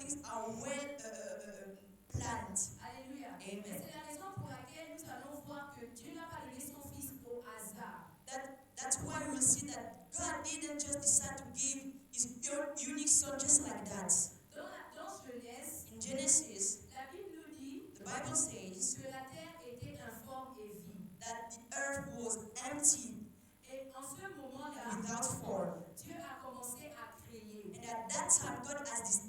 things are well planned. Alléluia. Et Amen. c'est la raison pour laquelle nous allons voir que Dieu n'a pas donné son Fils au hasard. That's why we'll see that God didn't just decide to give his unique son just like that. Dans Genèse, In Genesis, la Bible nous dit the Bible says que la terre était informe et vide. that the earth was empty Et en ce moment-là, without form. Dieu a commencé à créer. And at that time, God has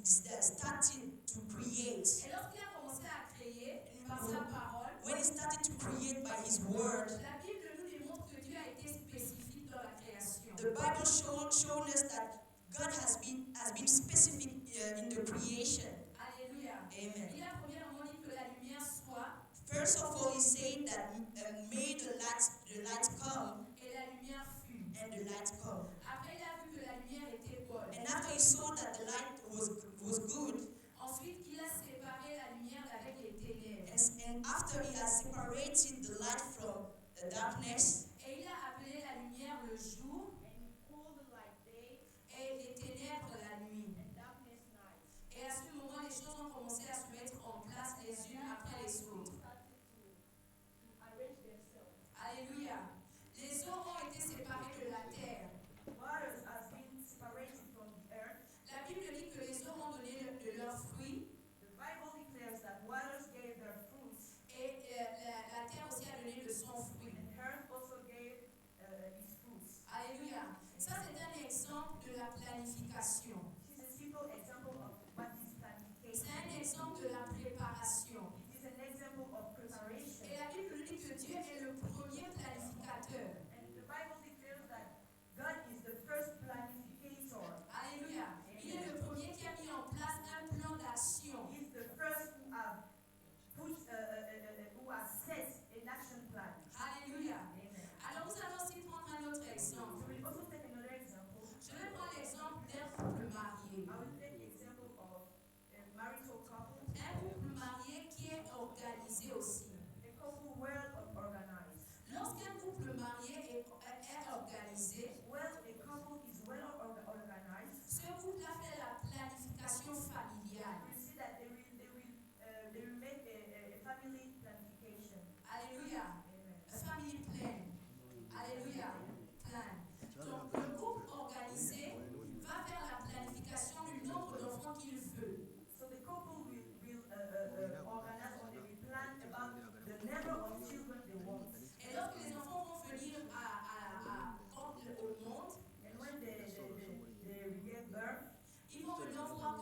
started to create. Et lorsqu'il a commencé à créer par sa parole, When he started to create by his word, la Bible nous démontre que Dieu a été spécifique dans la création. the Bible showed us that God has been specific in the creation. Alléluia. Amen. Il a premièrement dit que la lumière soit, First of all, he said that made the light come, et la lumière fut. and the light come. Après, il a vu que la lumière était bonne. And after he saw that the light was good, Ensuite, il a séparé la lumière d'avec les ténèbres. and after he has separated the light from the darkness, Et il a appelé la lumière le jour, And he called the light day, et les ténèbres la nuit. and darkness night. Et à ce moment, les choses ont commencé à se mettre en place les unes après les autres. Started to arrange themselves. Alléluia. Les eaux ont été séparées de la terre. Waters has been separated from the earth. La Bible dit que les eaux ont donné de leurs fruits, The Bible declares that waters gave their fruits, et la terre aussi a donné de son fruit. and earth also gave its fruits. Alléluia. Ça, c'est un exemple de la planification. This is a simple example of what is C'est planification. un exemple de la préparation. It is an example of preparation. Et la Bible nous dit que Dieu est le premier planificateur. And the Bible declares that God is the first planificator. Alléluia. Il est le premier qui a mis en place un plan d'action. He's the first who has set an action plan. Alléluia. Amen. Alors nous allons aussi prendre un autre exemple. So we'll also take another example. Je vais prendre l'exemple d'un couple marié. I will take the example of a marital couple, Un couple marié qui est organisé aussi. a couple well organized. Lorsqu'un couple marié est organisé, Well, a couple is well organized. ce couple a fait la planification familiale. We see that they will make a family planification. Alléluia. Amen. A family plan. Alléluia. Plan. Donc le couple organisé va faire la planification du nombre d'enfants qu'il veut. So the couple will organize or they will plan about the number of children they want. Et lorsque les enfants vont venir au monde, And when they give birth, ils vont maintenant voir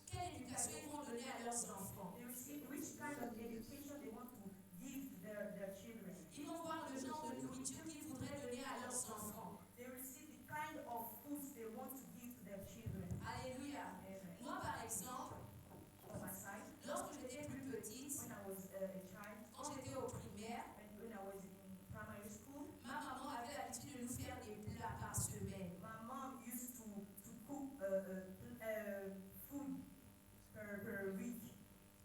quelle éducation ils vont donner à leurs enfants. they will see which kind of education they want to give to their children. Ils vont voir le genre de nourriture qu'ils voudraient donner à leurs enfants. They will see the kind of foods they want to give to their children. Alléluia. Amen. Moi, par exemple, On my side, lorsque j'étais plus petite, when I was a child, quand j'étais au primaire, and when I was in primary school, ma maman avait l'habitude de nous faire des plats par semaine. my mom used to cook food per week.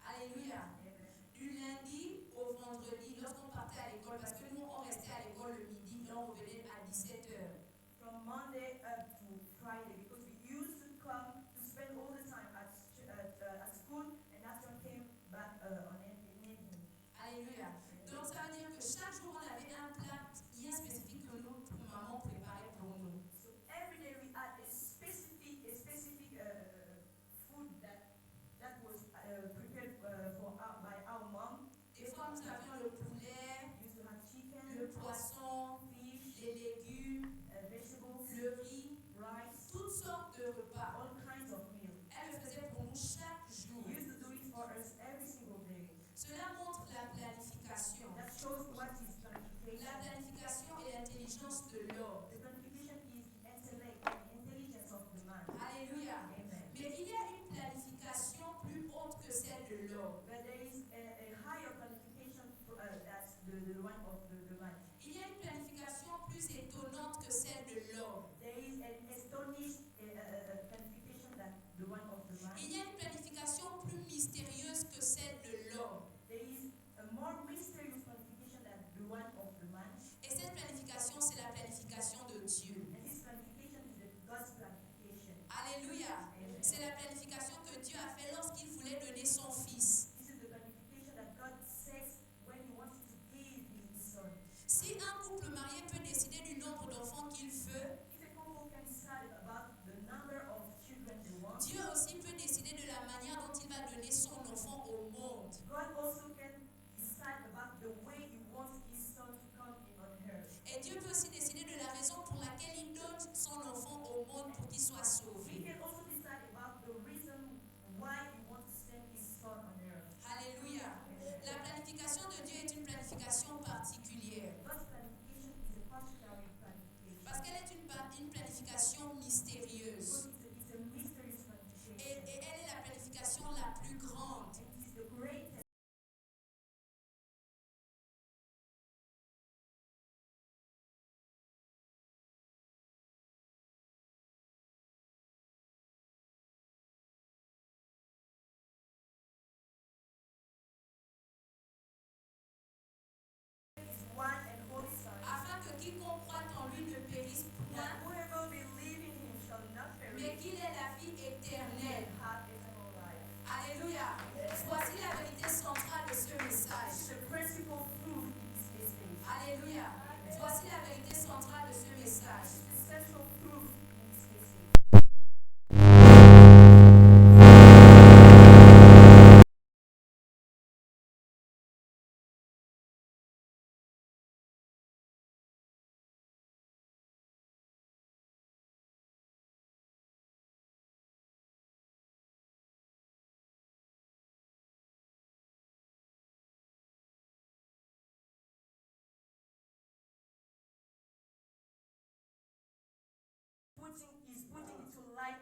Alléluia. Amen. Du lundi au vendredi, lorsqu'on partait à l'école, parce que nous, on restait à l'école le midi, mais on revenait à 17h. From Monday up to Friday, because we used to come to spend all the time at school, and after came back on evening. Alléluia. Donc ça veut dire que chaque jour, on avait un plat bien spécifique que notre maman préparait pour nous. So every day we had a specific food that was prepared by our mom. Des fois, nous avions le poulet, We used to have chicken, le poisson, fish, les légumes, vegetables, le riz, rice, toutes sortes de repas. all kinds of meals. Elle le faisait pour nous chaque jour. We used to do it for us every single day. Cela montre la planification. That shows what is La planification. planification et l'intelligence de l'homme. The planification is the intellect and intelligence of the man. Alléluia. Amen. Mais il y a une planification plus haute que celle de l'homme. But there is a higher planification that's the one of the man. Il y a une planification plus étonnante que celle de l'homme. There is an astonishing planification putting into light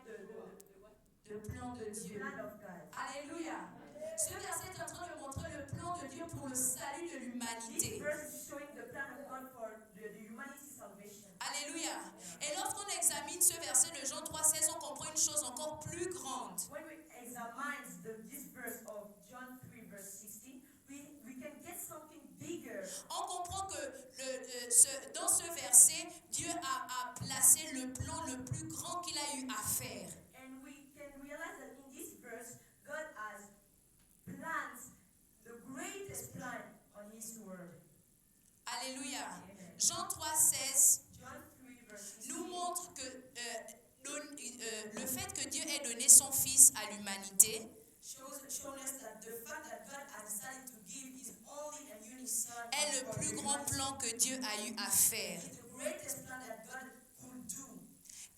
Le plan de the Dieu. plan of God. Alléluia. Ce verset est en train de montrer le plan de Dieu pour le salut de This l'humanité. verse is showing the plan of God for the humanity's salvation. Alléluia. Et lorsqu'on examine ce verset de Jean 3,16, on comprend une chose encore plus grande. When we examine this verse of John 3 verse 16, we can get something bigger. On comprend que dans ce verset, Dieu a placé le plan le plus grand qu'il a eu à faire. And we can realize that in this verse, God has planned the greatest plan on His word. Alléluia. Amen. Jean 3,16 John 3 verse 16 nous montre que le fait que Dieu ait donné son Fils à l'humanité shows us that the fact that God has decided to give His only and unique Son est le for plus grand humanity plan que Dieu a eu à faire. is the greatest plan that God could do.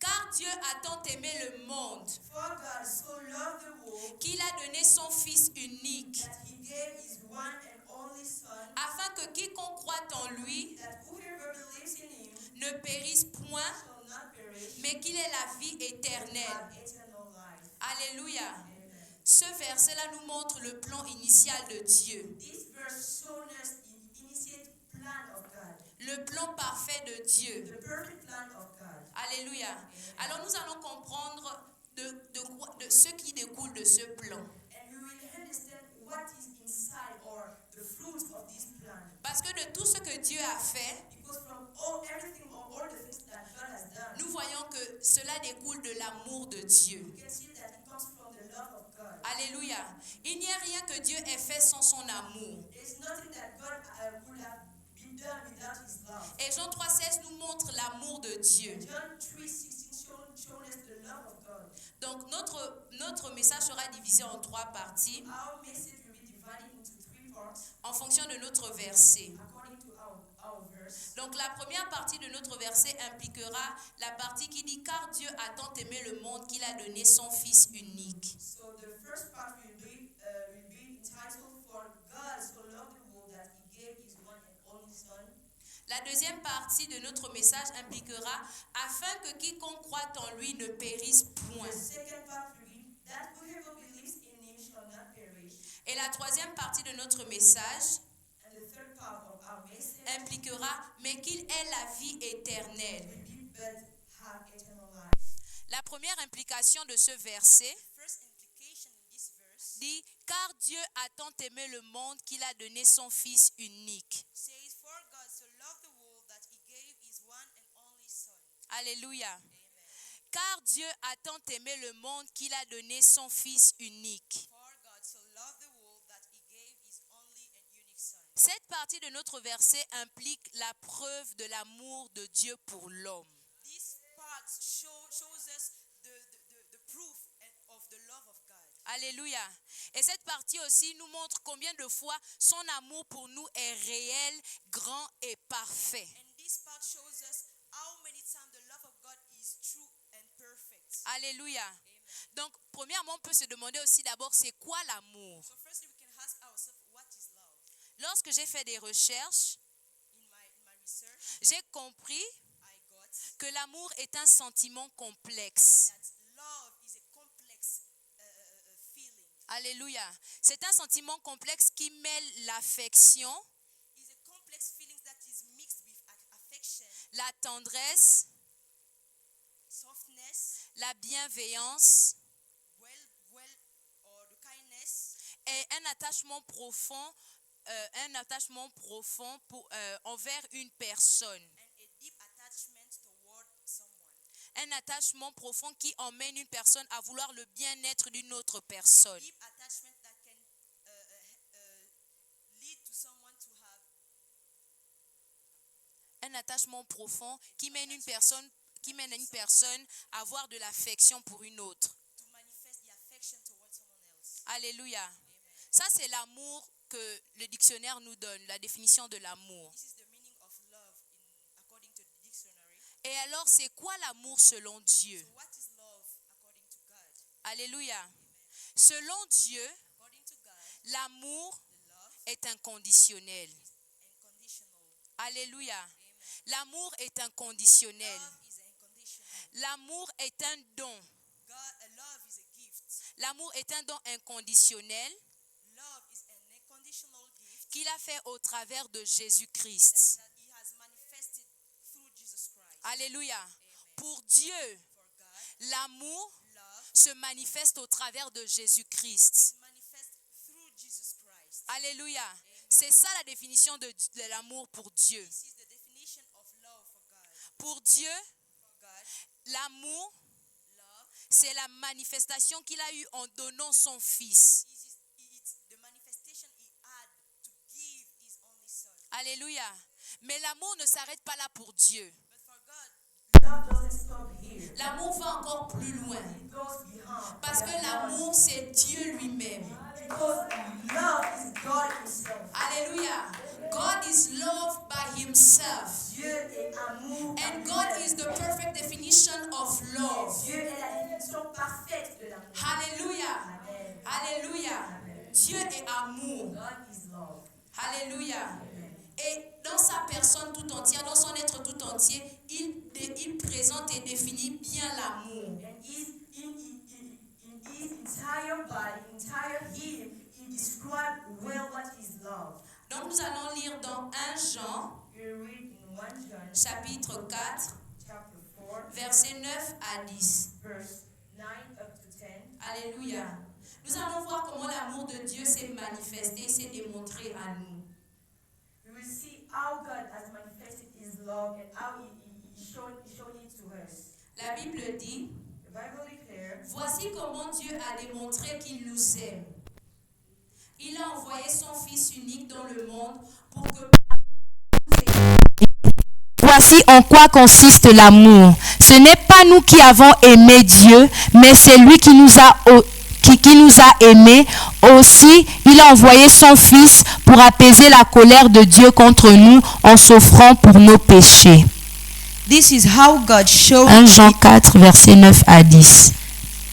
Car Dieu a tant aimé le monde For God so loved the world qu'il a donné son Fils unique, that He gave His one and only Son, afin que quiconque croit en lui that whoever believes in Him ne périsse point, shall not perish, mais qu'il ait la vie but éternelle. have eternal life. Alléluia. Amen. Ce verset-là nous montre le plan initial de Dieu, This verse shows us the initiate plan of God, le plan parfait de Dieu. the perfect plan of God. Alléluia. Alors nous allons comprendre de ce qui découle de ce plan. And we will understand what is inside or the fruit of this plan. Parce que de tout ce que Dieu a fait, Because from everything or all the things that God has done, nous voyons que cela découle de l'amour de Dieu. you can see that it comes from the love of God. Alléluia. Il n'y a rien que Dieu ait fait sans son amour. There's nothing that God would have been done without His love. Et Jean 3,16 nous montre l'amour de Dieu. John 3:16 shows us the love of God. Donc notre message sera divisé en 3 parties Our message will be divided into 3 parts en fonction de notre verset. according to our verse. Donc la première partie de notre verset impliquera la partie qui dit « Car Dieu a tant aimé le monde qu'il a donné son Fils unique So the first part will be entitled For God so loved the world that He gave His one and only Son. ». La deuxième partie de notre message impliquera « Afin que quiconque croit en lui ne périsse point The second part will be that whoever believes in Him shall not perish. ». Et la troisième partie de notre message And the third part of our message impliquera « Mais qu'il ait la vie éternelle will be but have eternal life. ». La première implication de ce verset First implication in this verse dit « Car Dieu a tant aimé le monde qu'il a donné son Fils unique says, For God so loved the world that He gave His one and only Son. ». Alléluia. Amen. Car Dieu a tant aimé le monde qu'il a donné son Fils unique. For God so loved the world that He gave His only and unique Son. Cette partie de notre verset implique la preuve de l'amour de Dieu pour l'homme. This part shows us the proof of the love of God. Alléluia. Et cette partie aussi nous montre combien de fois son amour pour nous est réel, grand et parfait. And this part shows us how many times the love of God is true and perfect. Alléluia. Amen. Donc, premièrement, on peut se demander aussi d'abord, c'est quoi l'amour? So firstly, we can ask ourselves, what is love? Lorsque j'ai fait des recherches, In my research, j'ai compris I got que l'amour est un sentiment complexe. that love is a complex feeling. Alléluia. C'est un sentiment complexe qui mêle l'affection, It's a complex feeling that is mixed with affection, la tendresse, softness, la bienveillance or the kindness, et un attachement profond envers une personne. and a deep attachment toward someone. Un attachement profond qui emmène une personne à vouloir le bien-être d'une autre A personne. deep attachment that can lead to someone to have Un attachement profond qui mène une personne à avoir de l'affection pour une autre. to manifest the affection towards someone else. Alléluia. Amen. Ça, c'est l'amour que le dictionnaire nous donne, la définition de l'amour. This is the meaning of love according to the dictionary. Et alors, c'est quoi l'amour selon Dieu? So what is love according to God? Alléluia. Selon Dieu, According to God, l'amour the love est inconditionnel. is unconditional. Alléluia. Amen. L'amour est inconditionnel. Love is unconditional. L'amour est un don. Love is a gift. L'amour est un don inconditionnel Love is an unconditional gift qu'il a fait au travers de Jésus-Christ. that He has manifested through Jesus Christ. Alléluia. Pour Dieu, For God, l'amour love se manifeste au travers de Jésus-Christ. manifests through Jesus Christ. Alléluia. C'est ça la définition de l'amour pour Dieu. This is the definition of love for God. Pour Dieu, For God, l'amour, love c'est la manifestation qu'il a eue en donnant son Fils. it's the manifestation He had to give His only Son. Alléluia. Mais l'amour ne s'arrête pas là pour Dieu. But for God, Love doesn't stop here. L'amour va encore plus loin. It goes beyond. Parce que l'amour, c'est Dieu lui-même. Because love is God Himself. Alléluia. God is loved by Himself. Dieu est amour. And God is the perfect definition of love. Dieu est la définition parfaite de l'amour. Alléluia. Amen. Alléluia. Dieu est amour. God is love. Alléluia. Et dans sa personne tout entière, dans son être tout entier, il présente et définit bien l'amour. And in his entire body, entire him, he described well what is love. Donc nous allons lire dans 1 Jean, You read in 1 John chapitre 4, chapter 4, versets 9 à 10. verse 9 up to 10. Alléluia. Nous allons voir comment l'amour de Dieu s'est manifesté, s'est démontré à nous. We will see how God has manifested his love and how he showed it to us. La Bible dit, The Bible declares, voici comment Dieu a démontré qu'il nous aime. Il a envoyé son Fils unique dans le monde pour que... Voici en quoi consiste l'amour. Ce n'est pas nous qui avons aimé Dieu, mais c'est lui qui nous a aimés. Aussi, il a envoyé son Fils pour apaiser la colère de Dieu contre nous en s'offrant pour nos péchés. this is how God showed 1 Jean 4, versets 9 à 10.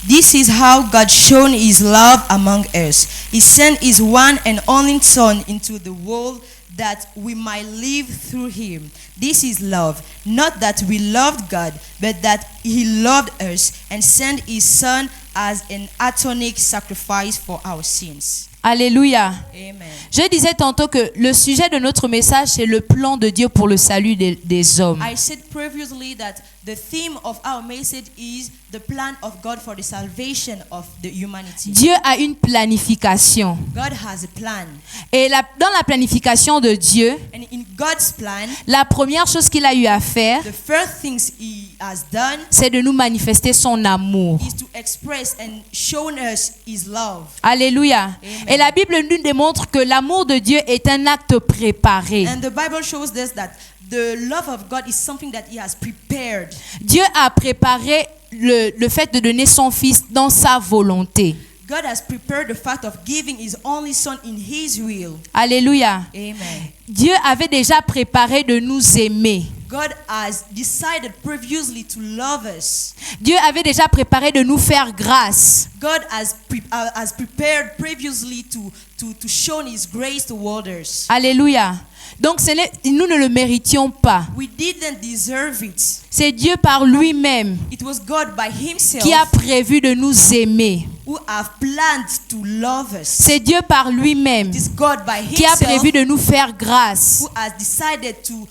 This is how God shown His love among us. He sent His one and only Son into the world that we might live through Him. This is love, not that we loved God, but that He loved us and sent His Son as an atoning sacrifice for our sins. Alléluia. Amen. Je disais tantôt que le sujet de notre message, c'est le plan de Dieu pour le salut des hommes. I said previously that the theme of our message is the plan of God for the salvation of the humanity. Dieu a une planification. God has a plan. Et dans la planification de Dieu, And in God's plan, la première chose qu'il a eu à faire, the first things He has done c'est de nous manifester son amour. is to express and show us His love. Alléluia. Et la Bible nous démontre que l'amour de Dieu est un acte préparé. And the Bible shows us that the love of God is something that He has prepared. Dieu a préparé le fait de donner son Fils dans sa volonté. God has prepared the fact of giving His only Son in His will. Alléluia. Amen. Dieu avait déjà préparé de nous aimer. God has decided previously to love us. Dieu avait déjà préparé de nous faire grâce. God has prepared previously to show His grace toward us. Alléluia. Donc nous ne le méritions pas. We didn't deserve it. C'est Dieu par lui-même It was God by Himself qui a prévu de nous aimer. who have planned to love us. C'est Dieu par lui-même It is God by qui a Himself prévu de nous faire grâce who has decided to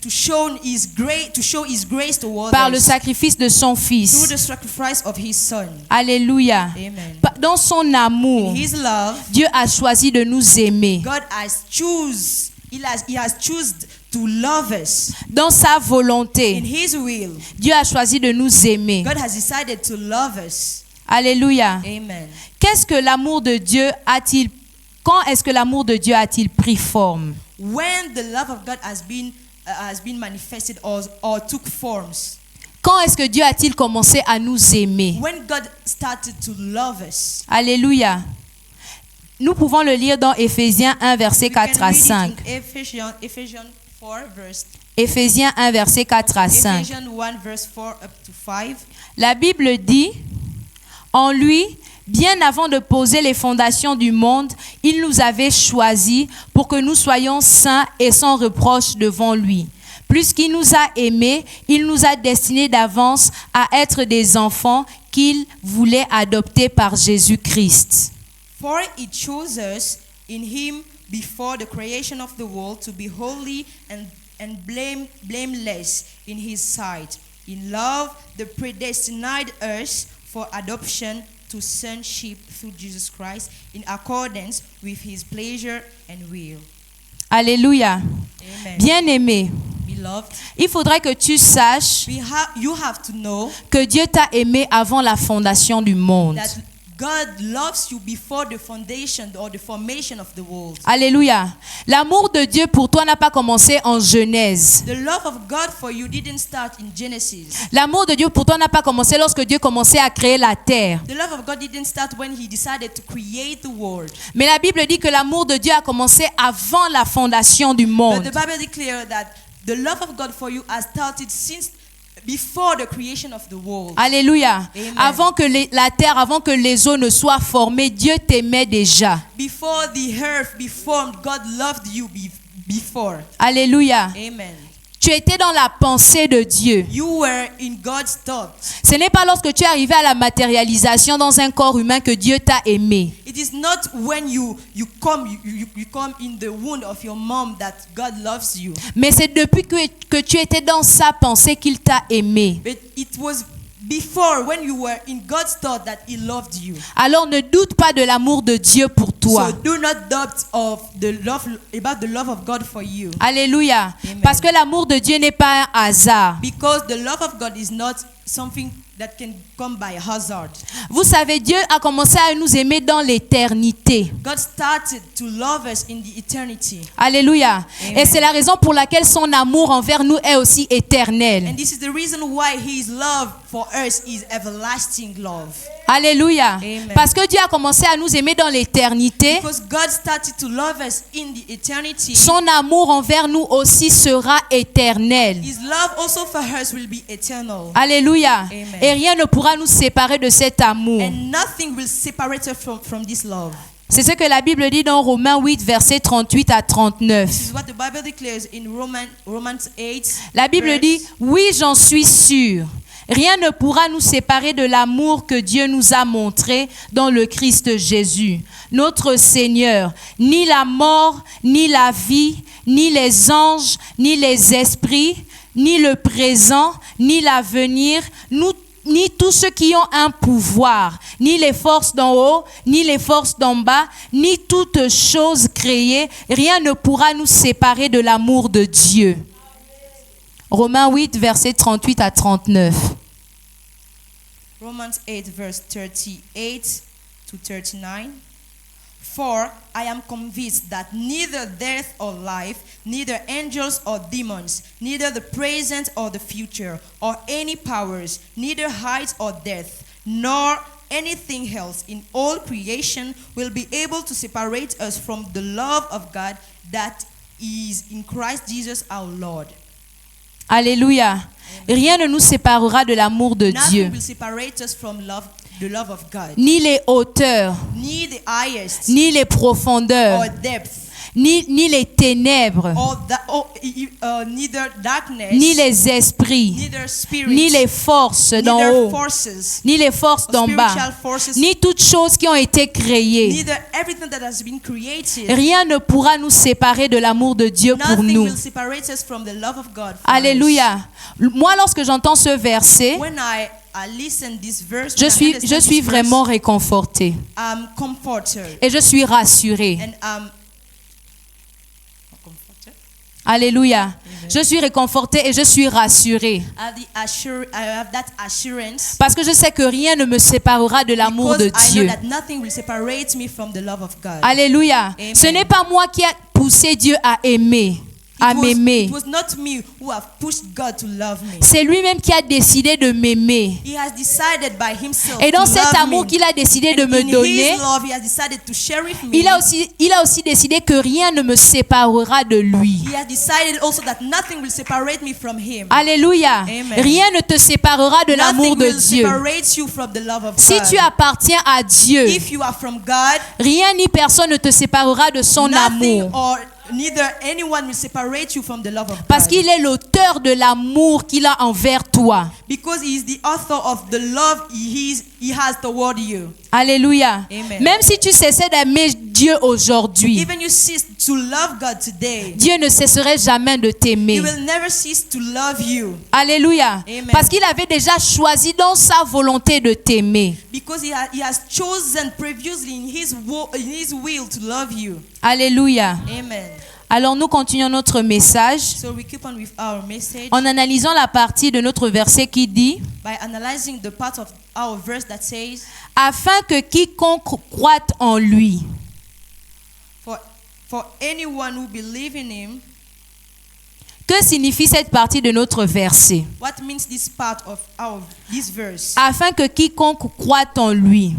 show His grace toward par le us sacrifice de son through Fils. the sacrifice of His Son. Alléluia. Amen. Dans son amour, In His love, Dieu a choisi de nous aimer. God has He has chosen to love us. Dans sa In volonté, His will, Dieu a choisi de nous aimer. God has decided to love us. Alléluia. Amen. Qu'est-ce que l'amour de Dieu a-t-il Quand est-ce que l'amour de Dieu a-t-il pris forme? When the love of God has been manifested or took forms. Quand est-ce que Dieu a-t-il commencé à nous aimer? When God started to love us. Alléluia. Nous pouvons le lire dans Éphésiens 1, verset 4 à 5. Ephesians 4, verse Éphésiens 1, verset 4 à 5. Ephesians 1, verse 4 up to 5. La Bible dit, en lui, bien avant de poser les fondations du monde, il nous avait choisis pour que nous soyons saints et sans reproche devant lui. Puisqu'il nous a aimés, il nous a destinés d'avance à être des enfants qu'il voulait adopter par Jésus-Christ. For he chose us in him before the creation of the world to be holy and blameless in his sight. In love, the predestined us for adoption to sonship through Jesus Christ in accordance with his pleasure and will. Alléluia. Amen. Bien-aimé, Beloved, il faudrait que tu saches you have to know que Dieu t'a aimé avant la fondation du monde. that God loves you before the foundation or the formation of the world. Alléluia. L'amour de Dieu pour toi n'a pas commencé en Genèse. The love of God for you didn't start in Genesis. L'amour de Dieu pour toi n'a pas commencé lorsque Dieu commençait à créer la terre. The love of God didn't start when he decided to create the world. Mais la Bible dit que l'amour de Dieu a commencé avant la fondation du But monde. the Bible declares that the love of God for you has started since before the creation of the world. Alléluia. Amen. Avant que la terre, avant que les eaux ne soient formées, Dieu t'aimait déjà. Before the earth be formed, God loved you before. Alléluia. Amen. Tu étais dans la pensée de Dieu. You were in God's thoughts. Ce n'est pas lorsque tu es arrivé à la matérialisation dans un corps humain que Dieu t'a aimé. It is not when you come in the womb of your mom that God loves you. Mais c'est depuis que tu étais dans sa pensée qu'il t'a aimé. But it was before when you were in God's thought that he loved you. Alors ne doute pas de l'amour de Dieu pour toi. So do not doubt of about the love of God for you. Alléluia. Amen. Parce que l'amour de Dieu n'est pas un hasard. Because the love of God is not something that can come by hazard. Vous savez, Dieu a commencé à nous aimer dans l'éternité. God started to love us in the eternity. Alléluia. Amen. Et c'est la raison pour laquelle son amour envers nous est aussi éternel. And this is the reason why his love for us is everlasting love. Alléluia. Amen. Parce que Dieu a commencé à nous aimer dans l'éternité. Because God started to love us in the eternity. Son amour envers nous aussi sera éternel. His love also for us will be eternal. Alléluia. Amen. Et rien ne pourra nous séparer de cet amour. And nothing will separate us from this love. C'est ce que la Bible dit dans Romains 8, versets 38 à 39. This is what the Bible declares in Romans 8. La Bible verse- dit, oui, j'en suis sûr. Rien ne pourra nous séparer de l'amour que Dieu nous a montré dans le Christ Jésus, notre Seigneur. Ni la mort, ni la vie, ni les anges, ni les esprits, ni le présent, ni l'avenir, ni tous ceux qui ont un pouvoir, ni les forces d'en haut, ni les forces d'en bas, ni toutes choses créées, rien ne pourra nous séparer de l'amour de Dieu. Romains 8, versets 38 à 39. Romans 8, verse 38 to 39. For I am convinced that neither death or life, neither angels or demons, neither the present or the future, or any powers, neither height or depth, nor anything else in all creation will be able to separate us from the love of God that is in Christ Jesus our Lord. Alléluia. Rien ne nous séparera de l'amour de Dieu. Nothing will separate us from the love of God. Ni les hauteurs, Ni the highest, ni les profondeurs, or depth, ni les ténèbres, neither darkness, ni les esprits, neither spirits, ni les forces d'en neither haut, forces, ni les forces d'en bas, spiritual forces, ni toutes choses qui ont été créées. neither everything that has been created. Rien ne pourra nous séparer de l'amour de Dieu pour Nothing nous. will separate us from the love of God. For Alléluia. Moi, lorsque j'entends ce verset, us. When I listen this verse, je when I suis understand this verse, vraiment réconfortée I'm comforted et je suis rassurée. and I'm Alléluia. Je suis réconfortée et je suis rassurée. I have that assurance Parce que je sais que rien ne me séparera de l'amour de because I Dieu. know that nothing will separate me from the love of God. Alléluia. Amen. Ce n'est pas moi qui a poussé Dieu à aimer, à m'aimer. It was not me who have pushed God to love me. C'est lui-même qui a décidé de m'aimer. He has decided by himself Et dans to cet love amour me. qu'il a décidé de And me in donner, his love, he has decided to share with me. il a aussi décidé que rien ne me séparera de lui. He has decided also that nothing will separate me from him. Alléluia. Amen. Rien ne te séparera de l'amour Nothing de will Dieu. separate you from the love of Si God. tu appartiens à Dieu, If you are from God, rien ni personne ne te séparera de son nothing amour. or neither anyone will separate you from the love of Parce God. qu'il est l'auteur de l'amour qu'il a envers toi. Because he is the author of the love he has toward you. Alléluia. Amen. Même si tu cessais d'aimer Dieu aujourd'hui, Even you cease to love God today, Dieu ne cesserait jamais de he t'aimer. will never cease to love you. Alléluia. Amen. Parce qu'il avait déjà choisi dans sa volonté de t'aimer. Because he has chosen previously in his will to love you. Alléluia. Amen. Alors nous continuons notre message So we keep on with our message en analysant la partie de notre verset qui dit by analyzing the part of our verse that says, afin que quiconque croit en lui. for anyone who believes in him. Que signifie cette partie de notre verset? What means this part of this verse? Afin que quiconque croit en lui.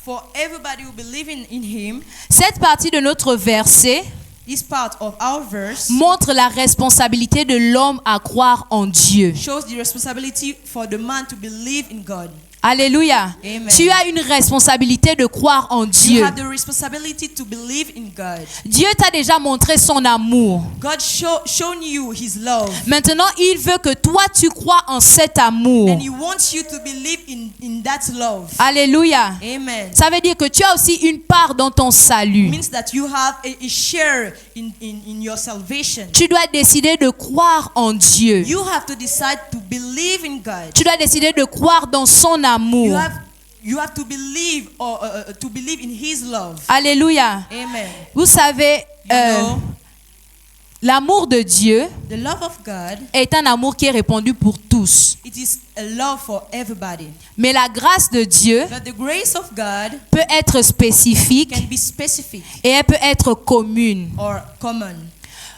For everybody who believes in him, Cette partie de notre verset this part of our verse montre la responsabilité de l'homme à croire en Dieu. shows the responsibility for the man to believe in God. Alléluia. Amen. Tu as une responsabilité de croire en You Dieu. have the responsibility to believe in God. Dieu t'a déjà montré son amour. God shown you his love. Maintenant, il veut que toi tu crois en cet amour. And he wants you to believe in that love. Alléluia. Amen. Ça veut dire que tu as aussi une part dans ton It salut. means that you have a share in your salvation. Tu dois décider de croire en Dieu. You have to decide to believe in God. Tu dois décider de croire dans son amour. You have to believe to believe in his love. Alléluia. Amen. Vous savez, You know, l'amour de Dieu the love of God, est un amour qui est répandu pour tous. it is a love for everybody. Mais la grâce de Dieu But the grace of God peut être spécifique can be specific et elle peut être commune. or common.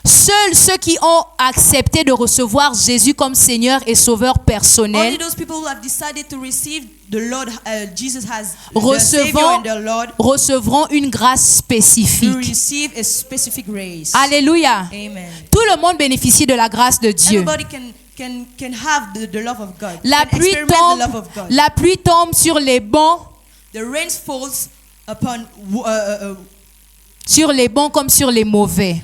Seuls ceux qui ont accepté de recevoir Jésus comme Seigneur et Sauveur Only personnel those people who have decided to receive the Lord, Jesus as the Savior and the Lord, recevront une grâce will spécifique. receive a specific grace. Alléluia. Amen. Tout le monde bénéficie de la grâce de Dieu. Everybody can have the love of God. La Can pluie experience the love of God. la pluie tombe sur les bons, The rain falls upon sur les bons comme sur les mauvais.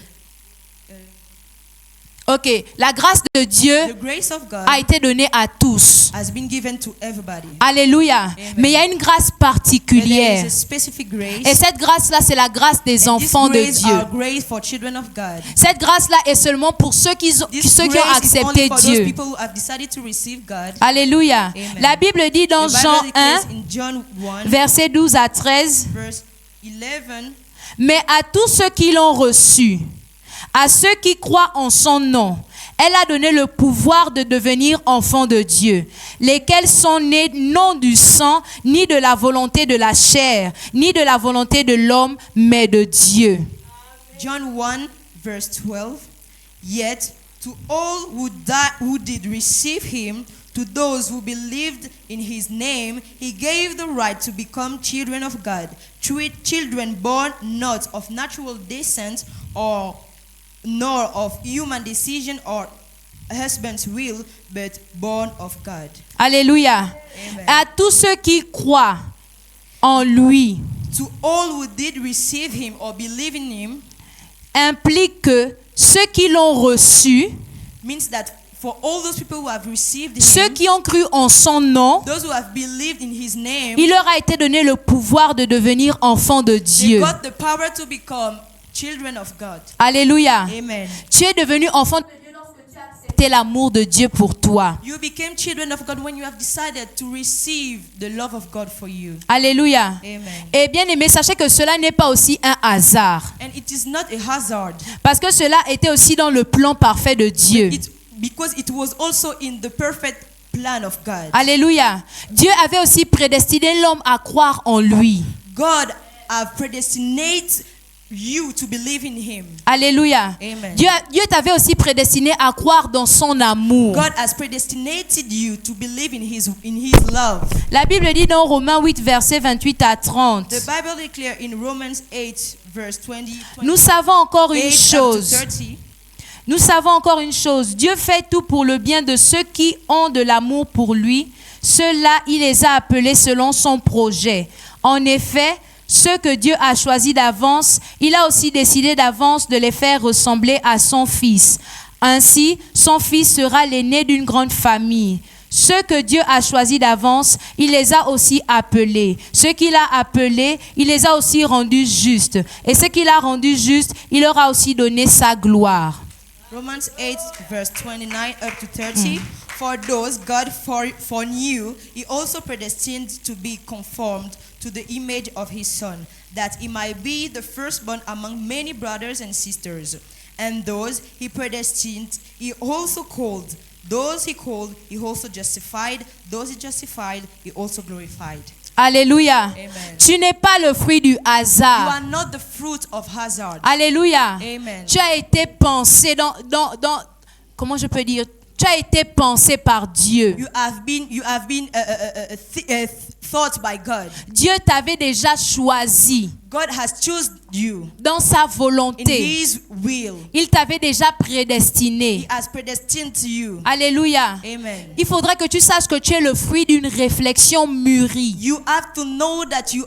Ok, la grâce de Dieu the grace of God a été donnée à tous. has been given to everybody. Alléluia. Mais il y a une grâce And there particulière. is a specific grace. Et cette grâce-là, c'est la grâce des And this enfants de grace Dieu. are grace for children of God. Cette grâce-là est seulement pour ceux qui ont This accepté grace is only for those Dieu. people who have decided to receive God. Alléluia. Amen. La Bible dit dans The Bible Jean declares 1, in John 1, versets 12 à 13, verse 11, mais à tous ceux qui l'ont reçu, à ceux qui croient en son nom, elle a donné le pouvoir de devenir enfants de Dieu, lesquels sont nés non du sang, ni de la volonté de la chair, ni de la volonté de l'homme, mais de Dieu. John 1, verse 12. Yet to all who did receive him, to those who believed in his name, he gave the right to become children of God. Children born not of natural descent nor of human decision or husband's will, but born of God. Alléluia. Amen. À tous ceux qui croient en lui, To all who did receive him or believe in him, implique que ceux qui l'ont reçu, means that for all those people who have received ceux him, qui ont cru en son nom, those who have believed in his name, il leur a été donné le pouvoir de devenir enfants de they Dieu. got the power to become children of God. Alléluia. Amen. Tu es devenu enfant de Dieu lorsque tu as accepté l'amour de Dieu pour toi. You became children of God when you have decided to receive the love of God for you. Alléluia. Amen. Et bien aimé, sachez que cela n'est pas aussi un hasard. And it is not a hazard. Parce que cela était aussi dans le plan parfait de Dieu. Because it was also in the perfect plan of God. Alléluia. Dieu avait aussi prédestiné l'homme à croire en lui. God have predestinated you to believe in him. Alléluia. Amen. Dieu t'avait aussi prédestiné à croire dans son amour. God has predestinated you to believe in his love. La Bible dit dans Romains 8, versets 28 à 30. The Bible declares in Romans 8, verse 20, Nous savons encore une 8 up to chose. 30. Nous savons encore une chose. Dieu fait tout pour le bien de ceux qui ont de l'amour pour lui. Ceux-là, il les a appelés selon son projet. En effet, Ceux que Dieu a choisis d'avance, il a aussi décidé d'avance de les faire ressembler à son Fils. Ainsi, son Fils sera l'aîné d'une grande famille. Ceux que Dieu a choisis d'avance, il les a aussi appelés. Ceux qu'il a appelés, il les a aussi rendus justes. Et ceux qu'il a rendus justes, il leur a aussi donné sa gloire. Romans 8, verse 29 up to 30. For those God foreknew, he also predestined to be conformed to the image of his Son, that he might be the firstborn among many brothers and sisters. And those he predestined, he also called. Those he called, he also justified. Those he justified, he also glorified. Alléluia. Amen. Tu n'es pas le fruit du You hasard. are not the fruit of hazard. Alléluia. Amen. Tu as été pensé comment je peux dire? Tu as été pensé par Dieu. You have been thought by God. Dieu t'avait déjà choisi God has chosen you dans sa in volonté. his will. Il t'avait déjà prédestiné. He has predestined to you. Alléluia. Amen. Il faudrait que tu saches que tu es le fruit d'une réflexion mûrie. You have to know that you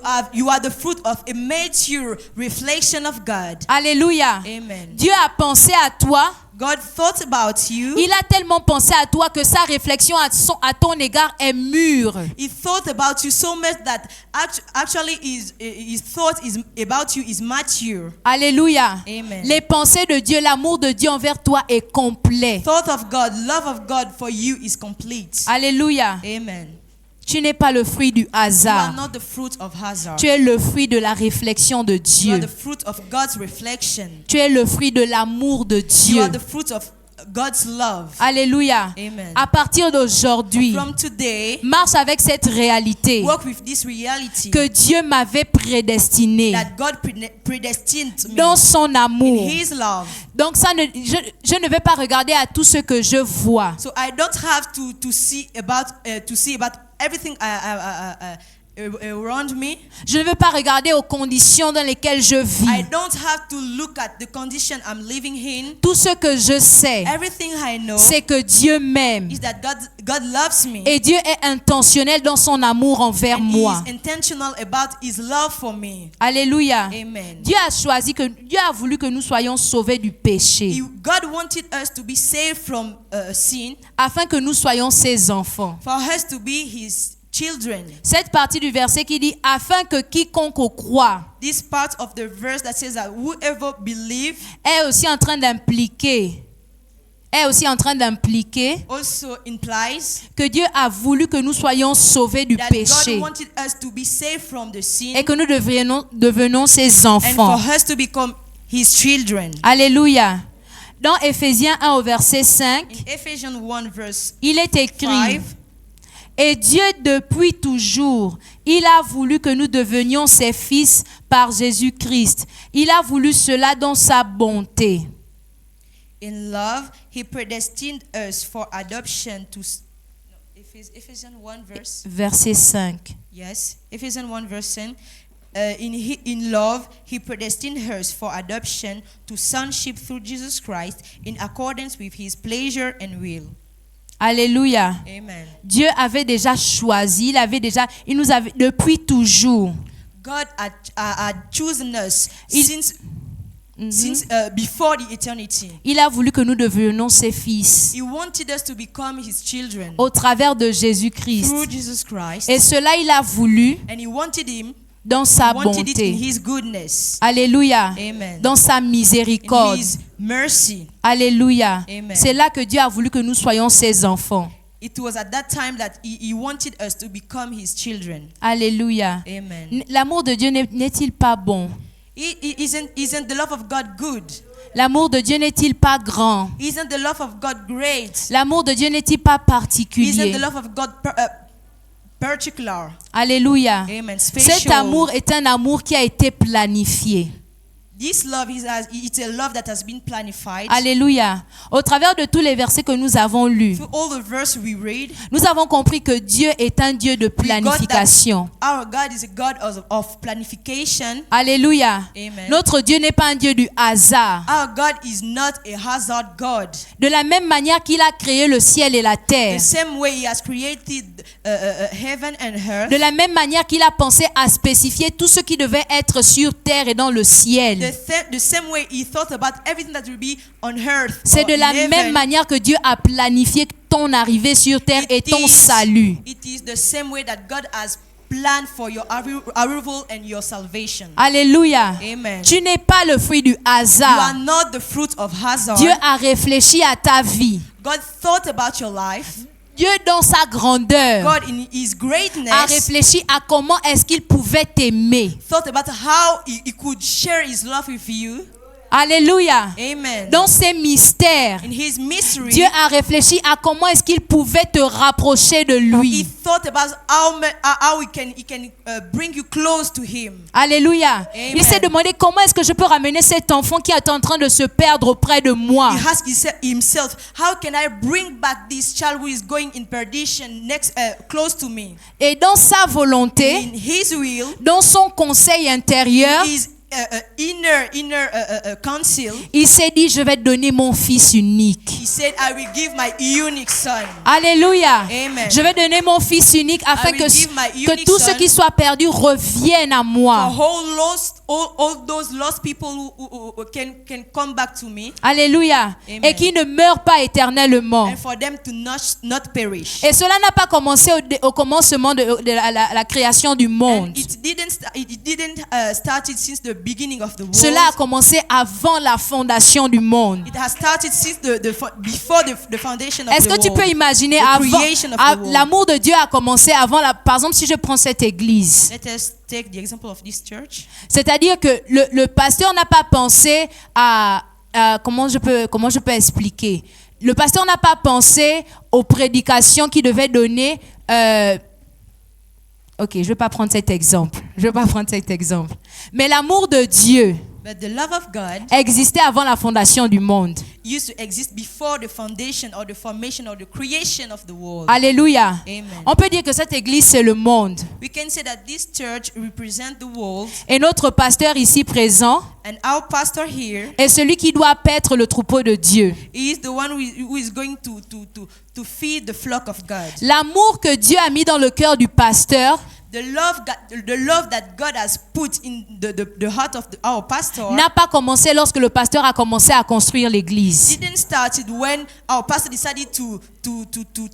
are the fruit of a mature reflection of God. Alléluia. Amen. Dieu a pensé à toi. God thought about you. Il a tellement pensé à toi que sa réflexion à ton égard est mûre. He thought about you so much that actually his thought is about you is mature. Alléluia. Amen. Les pensées de Dieu, l'amour de Dieu envers toi est complet. Thought of God, love of God for you is complete. Alléluia. Amen. Tu n'es pas le fruit du You are hasard. not the fruit of hazard. Tu es le fruit de la réflexion de You are Dieu. the fruit of God's reflection. Tu es le fruit de l'amour de You Dieu. are the fruit of God's love. Alléluia. Amen. À partir d'aujourd'hui, From today, marche avec cette réalité work with this reality que Dieu m'avait prédestiné that God predestined me dans son in amour. His love. Donc je ne vais pas regarder à tout ce que je vois. So I don't have to see about everything around me. Je ne veux pas regarder aux conditions dans lesquelles je I vis. don't have to look at the condition I'm living in. Tout ce que je sais, Everything I know c'est que Dieu m'aime. is that God loves me. Et Dieu est intentionnel dans son amour envers And moi. He is intentional about His love for me. Alléluia. Amen. Dieu a voulu que nous soyons sauvés du péché, God wanted us to be saved from sin, afin que nous soyons ses enfants. for us to be His children. Cette partie du verset qui dit afin que quiconque croit This part of the verse that says that whoever believes est aussi en train d'impliquer also implies que Dieu a voulu que nous soyons sauvés du that péché God wanted us to be saved from the sin et que nous devenons ses and enfants. for us to become His children. Alléluia. Dans Éphésiens 1 au verset 5, In Ephesians 1 verse il est écrit: 5, Et Dieu depuis toujours, il a voulu que nous devenions ses fils par Jésus-Christ. Il a voulu cela dans sa bonté. in love, He predestined us for adoption to Ephesians 1 verse. Verset 5. Yes, Ephesians 1 verse 10. In love, He predestined us for adoption to sonship through Jesus Christ in accordance with His pleasure and will. Alléluia. Amen. Dieu avait déjà choisi, il nous avait depuis toujours. God had chosen us Il- since before the eternity. Il a voulu que nous devenions ses fils He wanted us to become His children au travers de Jésus-Christ. through Jesus Christ, Et cela, il a voulu and He wanted Him. dans sa Wanted it in bonté. His goodness, Alléluia. Amen. Dans sa in miséricorde. His mercy. Alléluia. Amen. C'est là que Dieu a voulu que nous soyons ses enfants. It was at that time that He wanted us to become His children. Alléluia. Amen. L'amour de Dieu n'est-il pas bon? Isn't the love of God good? L'amour de Dieu n'est-il pas grand? Isn't the love of God great? L'amour de Dieu n'est-il pas Isn't particulier? the love of God particular? Alléluia. Amen. Cet Special. amour est un amour qui a été planifié. This love it's a love that has been planified. Alléluia. Au travers de tous les versets que nous avons lus, Through all the verses we read, nous avons compris que Dieu est un Dieu de planification. our God is a God of planification. Alléluia. Amen. Notre Dieu n'est pas un Dieu du hasard. Our God is not a hazard God. De la même manière qu'il a créé le ciel et la terre, The same way He has created heaven and earth. de la même manière qu'il a pensé à spécifier tout ce qui devait être sur terre et dans le ciel, The same way He thought about everything that will be on earth. c'est or de in la heaven. même manière que Dieu a planifié ton arrivée sur terre et ton salut. It is the same way that God has planned for your arrival and your salvation. Alléluia. Amen. Tu n'es pas le fruit du You are hasard. not the fruit of hazard. Dieu a réfléchi à ta vie. God thought about your life. Dieu, dans sa grandeur, God in His a greatness réfléchi à comment est-ce qu'il pouvait t'aimer. thought about how he could share His love with you. Alléluia. Amen. Dans ses mystères, In His mystery, Dieu a réfléchi à comment est-ce qu'il pouvait te rapprocher de He lui. thought about how He can bring you close to Him. Alléluia. Amen. Il s'est demandé comment est-ce que je peux ramener cet enfant qui est en train de se perdre auprès de moi. He asked himself, how can I bring back this child who is going in perdition close to me? Et dans sa volonté, In His will, dans son conseil intérieur, His inner counsel, il s'est dit, je vais te donner mon fils unique. He said, I will give my unique son. Alléluia. Amen. Je vais donner mon fils unique afin I will give my que unique tous ceux son qui soient perdus reviennent à For moi. all those lost people who can come back to me, Alléluia. Amen. Et qui ne meurent pas éternellement. and for them to not perish. Et cela n'a pas commencé au commencement de la création du monde. And it didn't started since the beginning of the world. Cela a commencé avant la fondation du monde. It has started since before the foundation of Est-ce the que tu world. peux imaginer The avant creation of the world. l'amour de Dieu a commencé avant par exemple si je prends cette église. Let us take the example of this church. C'est-à-dire que le pasteur n'a pas pensé à comment je peux expliquer. Le pasteur n'a pas pensé aux prédications qu'il devait donner. Ok, je vais pas prendre cet exemple. Mais l'amour de Dieu But the love of God existait avant la fondation du monde. used to exist before the foundation or the formation or the creation of the world. Alléluia. Amen. On peut dire que cette église c'est le monde. We can say that this church represents the world, Et notre pasteur ici présent and our pastor here est celui qui doit paître le troupeau de Dieu. is the one who is going to feed the flock of God. L'amour que Dieu a mis dans le cœur du pasteur The love that God has put in the heart of our pastor n'a pas commencé lorsque le pasteur a commencé à construire l'église. didn't start when our pastor decided to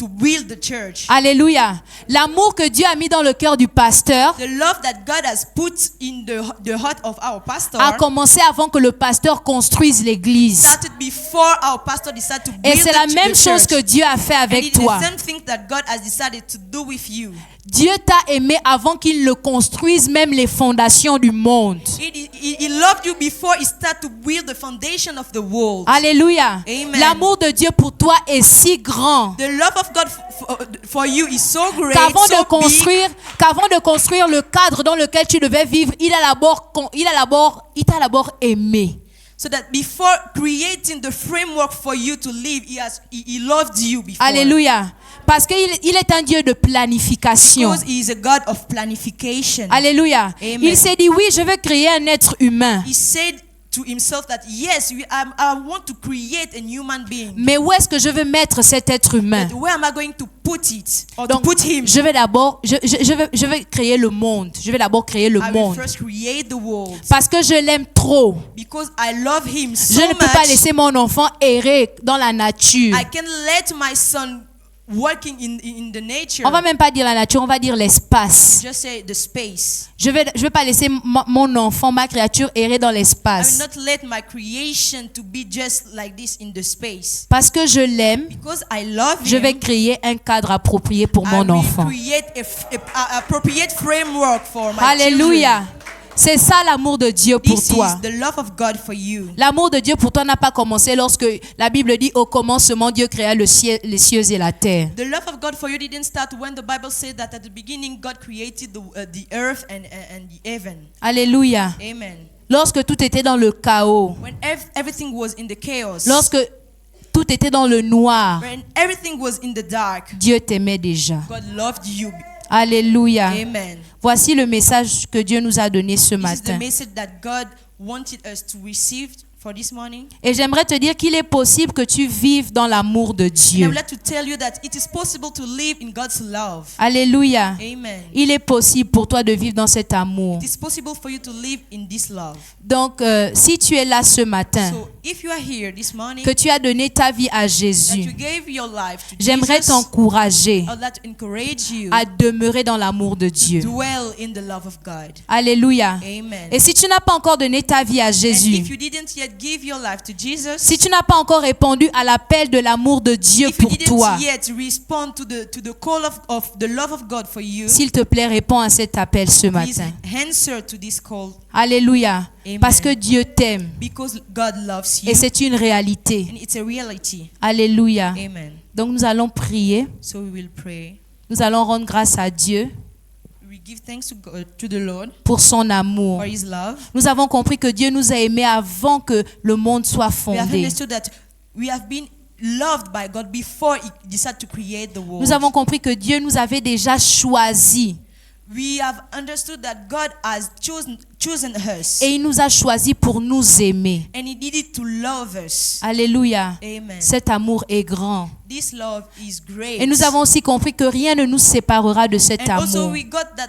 build the church. Alléluia. L'amour que Dieu a mis dans le cœur du pasteur The love that God has put in the heart of our pastor a commencé avant que le pasteur construise l'église. started before our pastor decided to Et build c'est la the même chose church. que Dieu a fait And avec it is toi. the same thing that God has decided to do with you. Dieu t'a aimé avant qu'il ne construise même les fondations du monde. He loved you before he started to build the foundation of the world. Alléluia. Amen. L'amour de Dieu pour toi est si grand The love of God for you is so great, qu'avant so big, de construire le cadre dans lequel tu devais vivre, il t'a d'abord aimé. so that before creating the framework for you to live, he loved you before. Alléluia. Parce qu'il est un Dieu de planification. Because he is a God of planification. Alléluia. Amen. Il s'est dit, oui, je veux créer un être humain. He said to himself that yes, I want to create a human being. Mais où est-ce que je veux mettre cet être humain? But where am I going to put it? Or Donc, to put him? je vais créer le monde. Je vais d'abord créer le I will monde. first create the world. Parce que je l'aime trop. Because I love him so Je ne peux pas much. laisser mon enfant errer dans la nature. I can let my son working in the nature. On va même pas dire la nature, on va dire l'espace. Just say the space. Je vais pas laisser mon enfant, ma créature errer dans I will l'espace. not let my creation to be just like this in the space. Parce que je l'aime, Because I love je him, vais créer un cadre approprié pour I mon will enfant. create a appropriate framework for my Alléluia. children. C'est ça l'amour de Dieu pour This toi. is the love of God for you. L'amour de Dieu pour toi n'a pas commencé lorsque la Bible dit au commencement Dieu créa les cieux et la terre. The love of God for you didn't start when the Bible said that at the beginning God created the earth and the heaven. Alléluia. Amen. lorsque tout était dans le chaos, when everything was in the chaos, lorsque tout était dans le noir, when everything was in the dark, Dieu t'aimait déjà. God loved you. Alléluia. Amen. Voici le message que Dieu nous a donné ce This is the matin. message that God wanted us to receive for this morning. Et j'aimerais te dire qu'il est possible que tu vives dans l'amour de And I Dieu. would like to tell you that it is possible to live in God's love. Alléluia. Amen. Il est possible pour toi de vivre dans cet amour. It is possible for you to live in this love. Donc, si tu es là ce matin, So if you are here this morning, que tu as donné ta vie à that Jésus, you gave your life to j'aimerais Jesus, t'encourager I would like to encourage you à demeurer dans l'amour de to Dieu. dwell in the love of God. Alléluia. Amen. Et si tu n'as pas encore donné ta vie à And if Jésus, you didn't yet give your life to Jesus, si tu n'as pas encore répondu à l'appel de l'amour de Dieu if you pour toi, didn't yet respond to the call of the love of God for you, s'il te plaît, réponds à cet appel ce please matin. answer to this call Alléluia. Amen. Parce que Dieu t'aime because God loves you et c'est une réalité. and it's a reality. Alléluia. Amen. Donc nous allons prier. So we will pray. Nous allons rendre grâce à Dieu We give thanks to God, to the Lord pour son amour. for His love. Nous avons compris que Dieu nous a aimés avant que le monde soit We have fondé. understood that we have been loved by God before He decided to create the world. Nous avons compris que Dieu nous avait déjà choisis We have understood that God has chosen us et il nous a choisis pour nous aimer. and He needed to love us. Alléluia. Amen. Cet amour est grand. This love is great. Et nous avons aussi compris que rien ne nous séparera de cet And also amour. we got that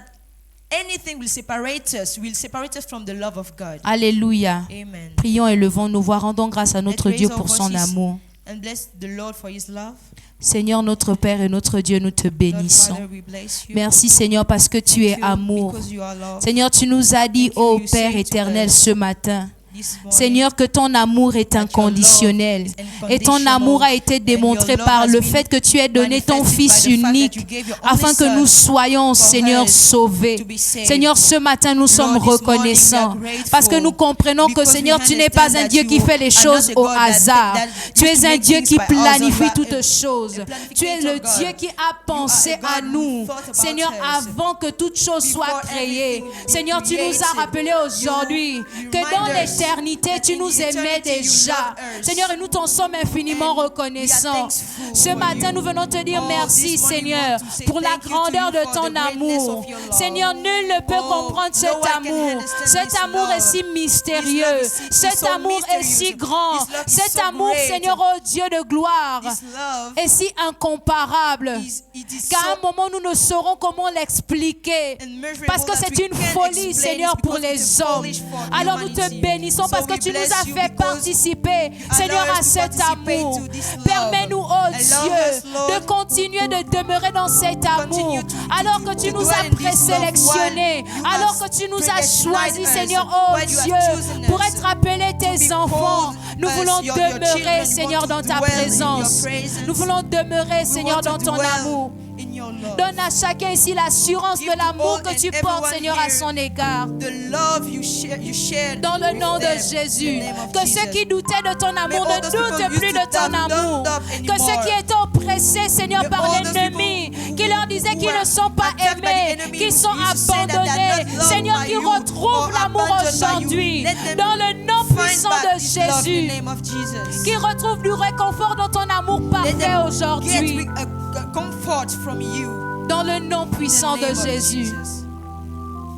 anything will separate us from the love of God. Alléluia. Amen. Prions et levons nos voix, rendons grâce à notre Let's Dieu raise our pour son voices amour. And bless the Lord for His love. Seigneur notre Père et notre Dieu, nous te Lord bénissons. Father, we bless you. Merci Seigneur parce que tu es Thank you amour. because you are love. Seigneur, tu nous as dit, Thank you, ô you Père say to éternel, us ce matin, This morning, Seigneur, que ton amour est that your inconditionnel. love is Et ton unconditional, amour a été and démontré your love par has le been fait que tu aies donné ton manifested Fils by the fact that unique you gave your afin only que Son nous soyons, for Seigneur, us sauvés. to be saved. Seigneur, ce matin, nous sommes this morning reconnaissants we are grateful parce que nous comprenons que, because we Seigneur, tu n'es pas understand un that Dieu qui you fait les are choses not a au God that hasard. Tu used to es un make Dieu things qui by hasard, planifie but toutes a choses. Tu es le planificator Dieu God. qui a pensé a God à who nous. thought about Seigneur, us. avant que toute chose soit Before créée. everything was Seigneur, tu nous as created, rappelé aujourd'hui you que dans remind us l'éternité, that tu in nous the aimais eternity you déjà. loved us. Seigneur, et nous t'en sommes infiniment And we are reconnaissants. thankful Ce for matin, you. nous venons te dire Oh, merci, this morning we Seigneur, want to say pour la thank you to grandeur you de for ton the greatness amour. of your love. Seigneur, nul ne peut Oh, comprendre no cet one can amour. understand Cet this amour est love. si mystérieux. This love is Cet so amour est si mysterious. grand. This love is Cet so amour, great. Seigneur, oh Dieu de gloire, This love est si incomparable it is qu'à un so moment, nous ne saurons comment l'expliquer. unmeasurable Parce que that c'est we une can't folie, explain Seigneur, it pour because it's les a hommes. foolish for Alors nous te humanity. bénissons So parce que we tu nous bless as you fait because participer, you Seigneur, allow à us to cet participate amour. to this love. Permets-nous, oh Allow Dieu, us, Lord, de continuer de demeurer dans cet amour. continue to Alors que tu to nous dwell as in this love présélectionnés, while you alors have que tu nous as predestined choisis, us, Seigneur, oh while you have Dieu, chosen pour us être appelés tes be enfants. called Nous us, voulons your demeurer, children. Seigneur, We dans want to ta dwell in your présence. presence. Nous voulons demeurer, We Seigneur, want to dans ton dwell amour. in your love. Donne à chacun ici l'assurance Give de to l'amour all que tu and portes, everyone Seigneur, à here son égard. The love you shared Dans le with nom de them, Jésus. in the name of Que Jesus. ceux qui doutaient de ton amour all ne those people doutent used plus to de ton doubt, don't amour. doubt Que ceux anymore. qui étaient oppressés, Seigneur, May par all those l'ennemi, people qui leur disaient qu'ils ne sont pas attacked by the aimés, enemy, qu'ils who sont used to say that they're abandonnés, not loved Seigneur, by qui you retrouvent or l'amour abandoned by you. aujourd'hui. Let them Dans le nom Find puissant back de this love in the Jésus. name of Jesus. Qui retrouvent du réconfort dans ton amour Let parfait them aujourd'hui. get a comfort from you. Dans le nom In the puissant de name of Jésus. Jesus.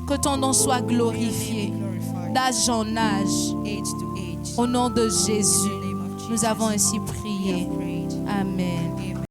Que ton nom soit May your name glorifié be glorified. d'âge en âge. Age to age. Au nom de In Jésus, the name of Jesus. nous avons ainsi We prié. have prayed. Amen.